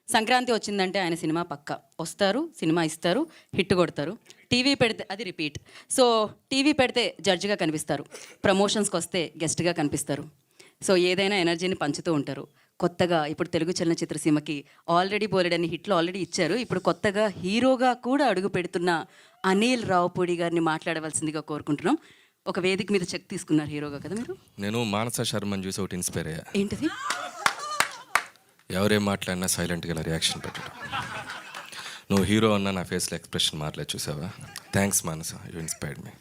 సంక్రాంతి వచ్చిందంటే ఆయన సినిమా పక్కా వస్తారు, సినిమా ఇస్తారు, హిట్ కొడతారు. టీవీ పెడితే అది రిపీట్. సో టీవీ పెడితే జడ్జిగా కనిపిస్తారు, ప్రమోషన్స్కి వస్తే గెస్ట్గా కనిపిస్తారు. సో ఏదైనా ఎనర్జీని పంచుతూ ఉంటారు. కొత్తగా ఇప్పుడు తెలుగు చలనచిత్ర సీమకి ఆల్రెడీ బోలెడన్ని హిట్లు ఆల్రెడీ ఇచ్చారు. ఇప్పుడు కొత్తగా హీరోగా కూడా అడుగు పెడుతున్న అనిల్ రావుపూడి గారిని మాట్లాడవలసిందిగా కోరుకుంటున్నాం. ఒక వేదిక మీద చెక్ తీసుకున్నారు హీరోగా కదా మీరు. నేను మానస శర్మని చూసి ఒకటి ఇన్స్పైర్ అయ్యా. ఏంటిది? ఎవరేం మాట్లాడినా సైలెంట్గా ఇలా రియాక్షన్ పెట్టడం. నువ్వు హీరో అన్నా నా ఫేస్లో ఎక్స్ప్రెషన్ మారలేదు, చూసావా? Thanks Manasa, you inspired me.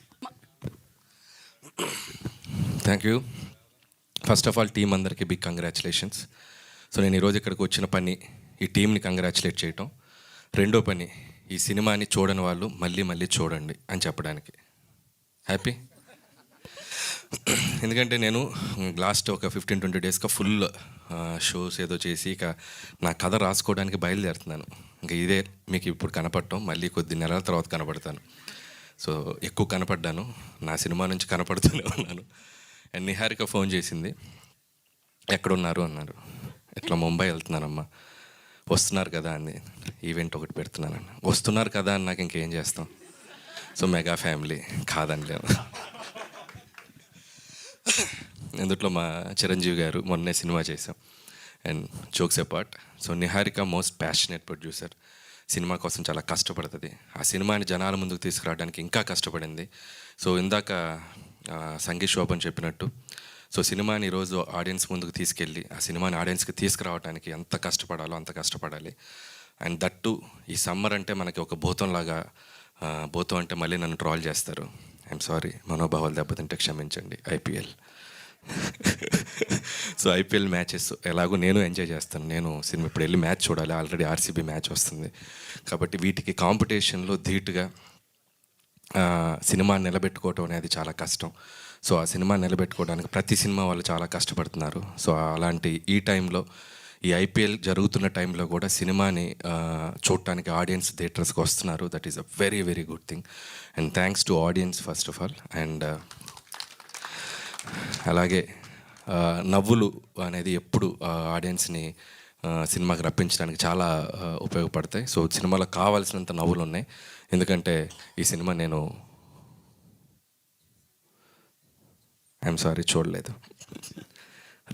Thank you. First of all team అందరికీ బిగ్ కంగ్రాచులేషన్స్. సో నేను ఈరోజు ఇక్కడికి వచ్చిన పని ఈ టీంని కంగ్రాచులేట్ చేయటం, రెండో పని ఈ సినిమాని చూడని వాళ్ళు మళ్ళీ మళ్ళీ చూడండి అని చెప్పడానికి. హ్యాపీ. ఎందుకంటే నేను లాస్ట్ ఒక 15-20 డేస్గా ఫుల్ షోస్ ఏదో చేసి ఇక నా కథ రాసుకోవడానికి బయలుదేరుతున్నాను. ఇంకా ఇదే మీకు ఇప్పుడు కనపడటం, మళ్ళీ కొద్ది నెలల తర్వాత కనపడతాను. సో ఎక్కువ కనపడ్డాను, నా సినిమా నుంచి కనపడుతూనే ఉన్నాను. అండ్ నిహారిక ఫోన్ చేసింది, ఎక్కడున్నారు అన్నారు. ఇట్లా ముంబై వెళ్తున్నానమ్మా. వస్తున్నారు కదా అని ఈవెంట్ ఒకటి పెడుతున్నానన్న. వస్తున్నారు కదా అని నాకు ఇంకేం చేస్తాం. సో మెగా ఫ్యామిలీ కాదనిలేము. ఇందులో మా చిరంజీవి గారు మొన్నే సినిమా చేసాం. And jokes apart, so Niharika most passionate producer. Cinema కోసం చాలా కష్టపడుతుంది. ఆ సినిమాని జనాల ముందుకు తీసుకురావడానికి ఇంకా కష్టపడింది. సో ఇందాక సంగీత్ శోభన్ చెప్పినట్టు, సో సినిమాని ఈరోజు ఆడియన్స్ ముందుకు తీసుకెళ్ళి ఆ సినిమాని ఆడియన్స్కి తీసుకురావడానికి ఎంత కష్టపడాలో అంత కష్టపడాలి. అండ్ దట్టు ఈ సమ్మర్ అంటే మనకి ఒక భూతంలాగా, భూతం అంటే మళ్ళీ నన్ను ట్రాల్ చేస్తారు. ఐఎమ్ సారీ, మనోభావాలు దెబ్బతింటే క్షమించండి. ఐపీఎల్ సో ఐపీఎల్ మ్యాచెస్ ఎలాగో నేను ఎంజాయ్ చేస్తాను. నేను సినిమా ఇప్పుడు వెళ్ళి మ్యాచ్ చూడాలి, ఆల్రెడీ ఆర్సీబీ మ్యాచ్ వస్తుంది. కాబట్టి వీటికి కాంపిటీషన్లో ధీటుగా సినిమా నిలబెట్టుకోవటం అనేది చాలా కష్టం. సో ఆ సినిమా నిలబెట్టుకోవడానికి ప్రతి సినిమా వాళ్ళు చాలా కష్టపడుతున్నారు. సో అలాంటి ఈ టైంలో, ఈ ఐపీఎల్ జరుగుతున్న టైంలో కూడా సినిమాని చూడటానికి ఆడియన్స్ థియేటర్స్కి వస్తున్నారు. That is a very very good thing. And thanks to audience first of all. And అలాగే నవ్వులు అనేది ఎప్పుడు ఆడియన్స్ని సినిమాకి రప్పించడానికి చాలా ఉపయోగపడతాయి. సో సినిమాలో కావాల్సినంత నవ్వులు ఉన్నాయి. ఎందుకంటే ఈ సినిమా నేను ఐఎమ్ సారీ చూడలేదు.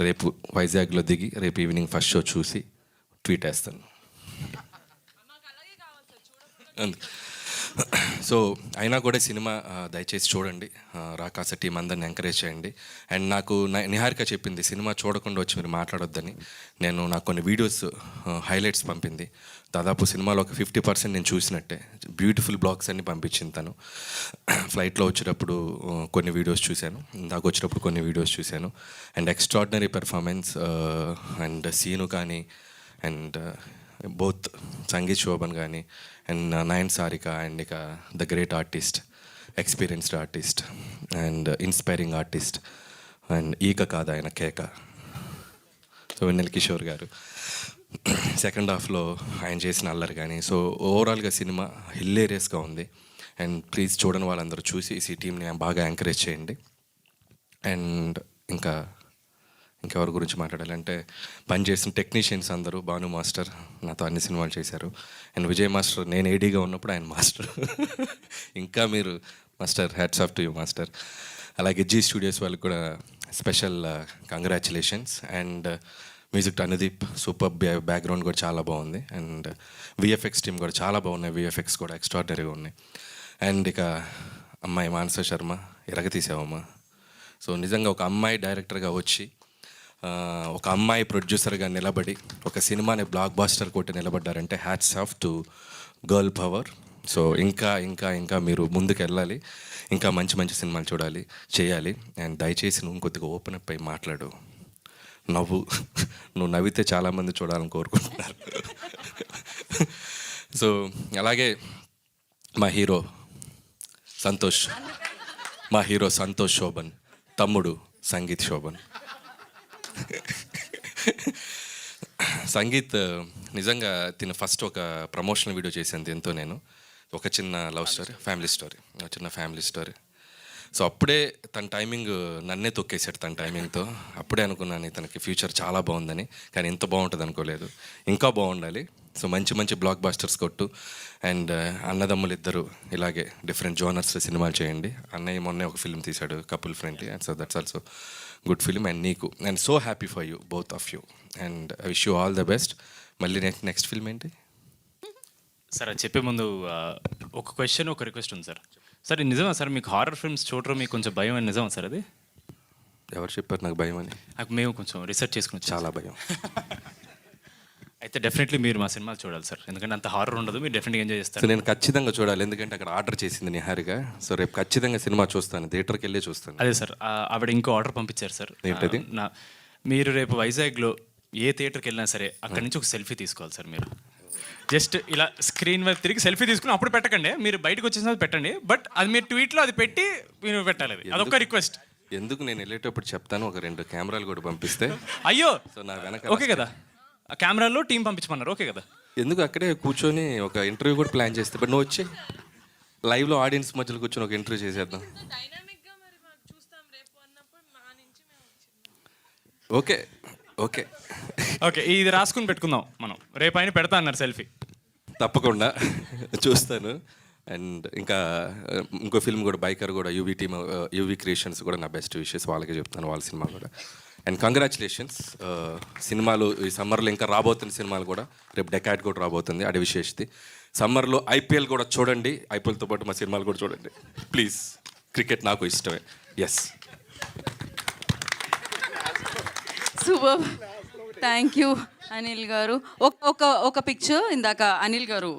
రేపు వైజాగ్లో దిగి రేపు ఈవినింగ్ ఫస్ట్ షో చూసి ట్వీట్ వేస్తాను. సో అయినా కూడా సినిమా దయచేసి చూడండి. రాకాస టీం అందరిని ఎంకరేజ్ చేయండి. అండ్ నాకు నిహారిక చెప్పింది సినిమా చూడకుండా వచ్చి మీరు మాట్లాడొద్దని. నాకు కొన్ని వీడియోస్ హైలైట్స్ పంపింది. దాదాపు సినిమాలో ఒక 50% నేను చూసినట్టే. బ్యూటిఫుల్ బ్లాగ్స్ అన్ని పంపించింది తను. ఫ్లైట్లో వచ్చేటప్పుడు కొన్ని వీడియోస్ చూశాను, ఇందాక వచ్చేటప్పుడు కొన్ని వీడియోస్ చూశాను. And extraordinary performance. And Seenu కానీ, అండ్ బోత్ సంగీత్ శోభన్ కానీ, అండ్ నయన్ సారిక, అండ్ ఇక the great artist, experienced artist, and inspiring artist, and ఈక కాదు ఆయన కేక. సో వెన్నెల కిషోర్ గారు సెకండ్ హాఫ్లో ఆయన చేసిన అల్లరి కానీ. సో ఓవరాల్గా సినిమా హిల్లేరియస్గా ఉంది. అండ్ ప్లీజ్ చూడని వాళ్ళందరూ చూసి ఈ టీంని బాగా ఎంకరేజ్ చేయండి. అండ్ ఇంకెవరి గురించి మాట్లాడాలంటే, పనిచేసిన టెక్నీషియన్స్ అందరూ, భాను మాస్టర్ నాతో అన్ని సినిమాలు చేశారు. అండ్ విజయ్ మాస్టర్ నేను ఏడీగా ఉన్నప్పుడు ఆయన మాస్టర్. ఇంకా మీరు master, hats off to you master. అలాగే జీ స్టూడియోస్ వాళ్ళకి కూడా special congratulations. And music Anudeep, super background కూడా చాలా బాగుంది. అండ్ విఎఫ్ఎక్స్ టీమ్ కూడా చాలా బాగున్నాయి, విఎఫ్ఎక్స్ కూడా ఎక్స్ట్రాడినరీగా ఉన్నాయి. అండ్ ఇక అమ్మాయి మానస శర్మ, ఎరగతీసావమ్మా. సో నిజంగా ఒక అమ్మాయి డైరెక్టర్గా వచ్చి, ఒక అమ్మాయి ప్రొడ్యూసర్గా నిలబడి ఒక సినిమాని బ్లాక్ బాస్టర్ కొట్టి నిలబడ్డారంటే hats off to girl power. So ఇంకా ఇంకా ఇంకా మీరు ముందుకు వెళ్ళాలి, ఇంకా మంచి మంచి సినిమాలు చూడాలి, చేయాలి. అండ్ దయచేసి నువ్వు కొద్దిగా ఓపెన్ అప్ అయి మాట్లాడు. నువ్వు నవ్వితే చాలామంది చూడాలని కోరుకుంటున్నారు. సో అలాగే మా హీరో సంతోష్ శోభన్ తమ్ముడు సంగీత్ శోభన్. సంగీత్ నిజంగా తిన ఫస్ట్ ఒక ప్రమోషనల్ వీడియో చేశాను దీంతో. నేను ఒక చిన్న లవ్ స్టోరీ, ఫ్యామిలీ స్టోరీ, చిన్న ఫ్యామిలీ స్టోరీ. సో అప్పుడే తన టైమింగ్ నన్నే తొక్కేశాడు తన టైమింగ్తో. అప్పుడే అనుకున్నాను ఇతనికి ఫ్యూచర్ చాలా బాగుందని, కానీ ఇంత బాగుంటుంది అనుకోలేదు. ఇంకా బాగుండాలి. సో మంచి మంచి బ్లాక్ బాస్టర్స్ కొట్టు. అండ్ అన్నదమ్ములు ఇద్దరు ఇలాగే డిఫరెంట్ జోనర్స్ సినిమాలు చేయండి. అన్నయ్య మొన్నే ఒక ఫిల్మ్ తీశాడు couple friendly, and so that's also good film. And నీకు and so happy for you, both of you, and I wish you all the best. మళ్ళీ నెక్స్ట్ ఫిల్మ్ ఏంటి సార్? అది చెప్పే ముందు ఒక క్వశ్చన్, ఒక రిక్వెస్ట్ ఉంది సార్. సార్ ఇది నిజమా సార్, మీకు హారర్ ఫిల్మ్స్ చూడడం మీకు కొంచెం భయం అని నిజమా సార్? అది ఎవరు చెప్పారు నాకు భయం అని? నాకు మేము కొంచెం రీసెర్చ్ చేసుకుని చాలా భయం. అయితే డెఫినెట్లీ మీరు మా సినిమాలు చూడాలి సార్, ఎందుకంటే అంత హారర్ ఉండదు, మీరు డెఫినెట్గా ఎంజాయ్ సో చేస్తారు. నేను ఖచ్చితంగా చూడాలి, ఎందుకంటే అక్కడ ఆర్డర్ చేసింది నిహారిగా. సో రేపు ఖచ్చితంగా సినిమా చూస్తాను, థియేటర్కి వెళ్ళి చూస్తాను. అదే సార్, ఆవిడ ఇంకో ఆర్డర్ పంపించారు సార్. ఏంటది? మీరు రేపు వైజాగ్లో ఏ థియేటర్కి వెళ్ళినా సరే అక్కడి నుంచి ఒక సెల్ఫీ తీసుకోవాలి సార్. మీరు జస్ట్ ఇలా స్క్రీన్ వైపు తిరిగి సెల్ఫీ తీసుకుని అప్పుడు పెట్టకండి, మీరు బయటకు వచ్చేసిన పెట్టండి, బట్ అది మీరు ట్వీట్లో అది పెట్టి మీరు పెట్టాలి. అది అదొక రిక్వెస్ట్. ఎందుకు నేను వెళ్ళేటప్పుడు చెప్తాను, ఒక 2 కెమెరాలు కూడా పంపిస్తే. అయ్యో సో నా వెనక ఓకే కదా, ఆ కెమెరాలో టీం పంపించమన్నారు, ఓకే కదా. ఎందుకు అక్కడే కూర్చొని ఒక ఇంటర్వ్యూ కూడా ప్లాన్ చేస్తే, బట్ నువ్వు వచ్చి లైవ్లో ఆడియన్స్ మధ్యలో కూర్చొని ఒక ఇంటర్వ్యూ చేసేద్దాం. ఓకే ఓకే ఓకే, ఇది రాసుకుని పెట్టుకుందాం మనం, రేపు ఆయన పెడతా అన్నారు సెల్ఫీ. తప్పకుండా చూస్తాను. అండ్ ఇంకా ఇంకో ఫిల్మ్ కూడా బైకర్ కూడా యూవీ టీమ్, యూవీ క్రియేషన్స్ కూడా నా బెస్ట్ విషెస్ వాళ్ళకే చెప్తాను, వాళ్ళ సినిమా కూడా. అండ్ కంగ్రాచులేషన్స్, సినిమాలు ఈ సమ్మర్లో ఇంకా రాబోతున్న సినిమాలు కూడా, రేపు డెకాడ్ కూడా రాబోతుంది, అది విశేషతి. సమ్మర్లో ఐపీఎల్ కూడా చూడండి, ఐపీఎల్తో పాటు మా సినిమాలు కూడా చూడండి ప్లీజ్. క్రికెట్ నాకు ఇష్టమే. Yes, super, thank you Anil garu. ఒక పిక్చర్ ఇందాక అనిల్ గారు